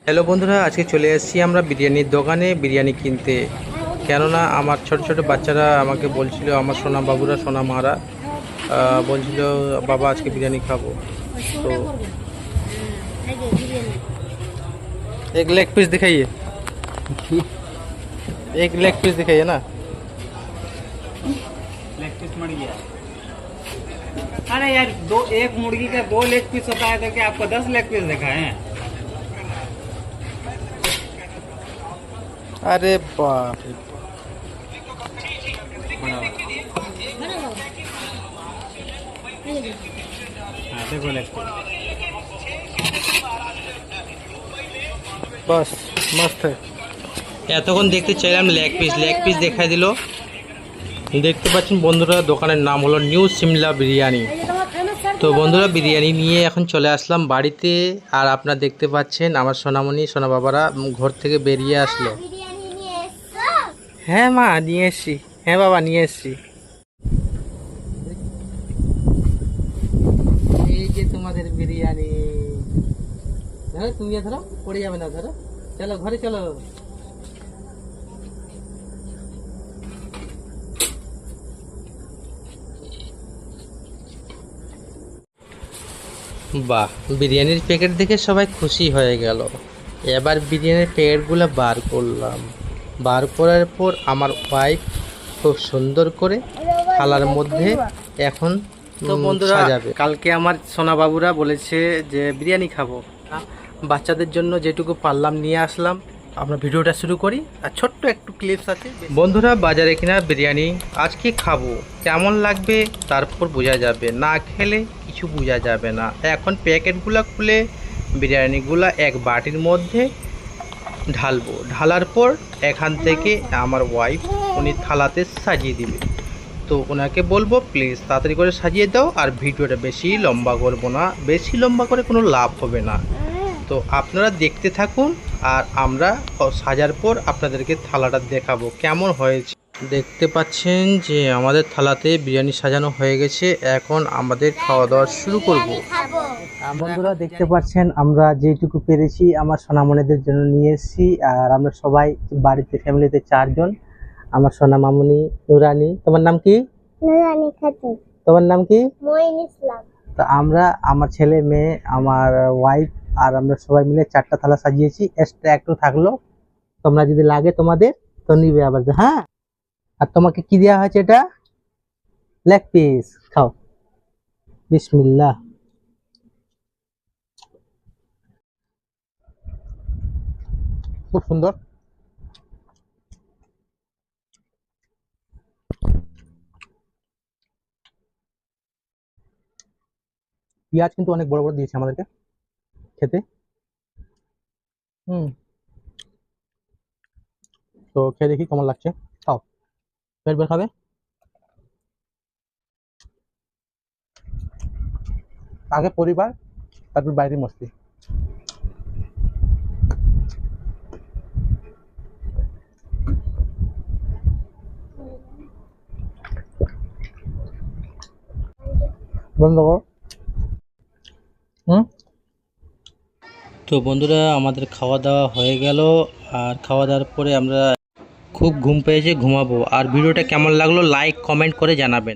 Hello বন্ধুরা, আজকে চলে এসেছি আমরা বিরিয়ানির দোকানে বিরিয়ানি কিনতে। কেননা আমার ছোট ছোট বাচ্চারা আমাকে বলছিল, আমার সোনা বাবুরা সোনা মারা বলছিল বাবা আজকে বিরিয়ানি খাবো। তো एक लेग पीस दिखाइए, एक लेग पीस दिखाइए ना। लेग पीस मर गया। अरे यार एक मुर्गी का 2 लेग पीस होता है तो क्या आपको 10 लेग पीस दिखाए हैं? अरे बाप रे, हाँ देखो लेग पीस। बस मस्त है। এতক্ষণ দেখতে চাইলাম লেগ পিস দেখাই দিল। দেখতে পাচ্ছেন বন্ধুরা, দোকানের নাম হলো নিউ সিমলা বিরিয়ানি। তো বন্ধুরা, বিরিয়ানি নিয়ে এখন চলে আসলাম বাড়িতে। আর আপনারা দেখতে পাচ্ছেন আমার সোনামণি সোনা বাবারা ঘর থেকে বেরিয়ে আসলো। হ্যাঁ মা, নিয়ে এসছি। হ্যাঁ বাবা, নিয়ে এসছি। এই যে তোমাদের বিরিয়ানি। ধরো, তুমি ধরো, পড়ে যাবে না। ধরো, চলো ঘরে চলো। বাহ, বিরিয়ানির প্যাকেট দেখে সবাই খুশি হয়ে গেল। এবার বিরিয়ানির প্যাকেটগুলো বার করলাম। বার করার পর আমার ওয়াইফ খুব সুন্দর করে থালার মধ্যে এখন তো বন্ধুরা সাজাবে। কালকে আমার সোনা বাবুরা বলেছে যে বিরিয়ানি খাবো, বাচ্চাদের জন্য যেটুকু পারলাম নিয়ে আসলাম। আমরা ভিডিওটা শুরু করি। আর ছোট্ট একটু ক্লিপস আছে। বন্ধুরা, বাজারে কিনা বিরিয়ানি আজকে খাবো, কেমন লাগবে তারপর বোঝা যাবে, না খেলে কিছু বোঝা যাবে না। এখন প্যাকেটগুলো খুলে বিরিয়ানিগুলো এক বাটির মধ্যে ঢালবো। ঢালার পর এখান থেকে আমার ওয়াইফ উনি থালাতে সাজিয়ে দিবে। তো ওনাকে বলবো প্লিজ তাড়াতাড়ি করে সাজিয়ে দাও, আর ভিডিওটা বেশি লম্বা করবো না, বেশি লম্বা করে কোনো লাভ হবে না। তো আপনারা দেখতে থাকুন, আর আমরা সাজার পর আপনাদেরকে থালাটা দেখাবো কেমন হয়েছে। দেখতে পাচ্ছেন যে আমাদের থালাতে বিরিয়ানি সাজানো হয়ে গেছে। এখন আমাদের খাওয়া দাওয়া শুরু করব। বন্ধুরা, দেখতে পাচ্ছেন আমরা যেটুকু পেরেছি আমার সোনামণিদের জন্য নিয়ে এসেছি। আর আমরা সবাই বাড়িতে ফ্যামিলিতে 4 জন। আমার সোনা মামুনি নুরানি। তোমার নাম কি? নুরানি খাতুন। তোমার নাম কি? মঈন ইসলাম। তো আমরা, আমার ছেলে মেয়ে, আমার ওয়াইফ আর আমরা সবাই মিলে 4টা থালা সাজিয়েছি। এক্সট্রা একটু থাকলো, তোমরা যদি লাগে তোমাদের তো নিবে আবার। হ্যাঁ, আর তোমাকে কি দেওয়া হয়েছে? এটা লেগ পিস। খাও, বিসমিল্লাহ। খুব সুন্দর। পেঁয়াজ কিন্তু অনেক বড় বড় দিয়েছে আমাদেরকে খেতে। তো খেয়ে দেখি কেমন লাগছে। খাও, পেট ভরে খাবে। আগে পরিবার, তারপর বাইরে মস্তি। বন্ধ কর। তো বন্ধুরা, আমাদের খাওয়া দাওয়া হয়ে গেল। আর খাওয়া দাওয়ার পরে আমরা খুব ঘুম পেয়েছে, ঘুমাবো। আর ভিডিওটা কেমন লাগলো লাইক কমেন্ট করে জানাবেন।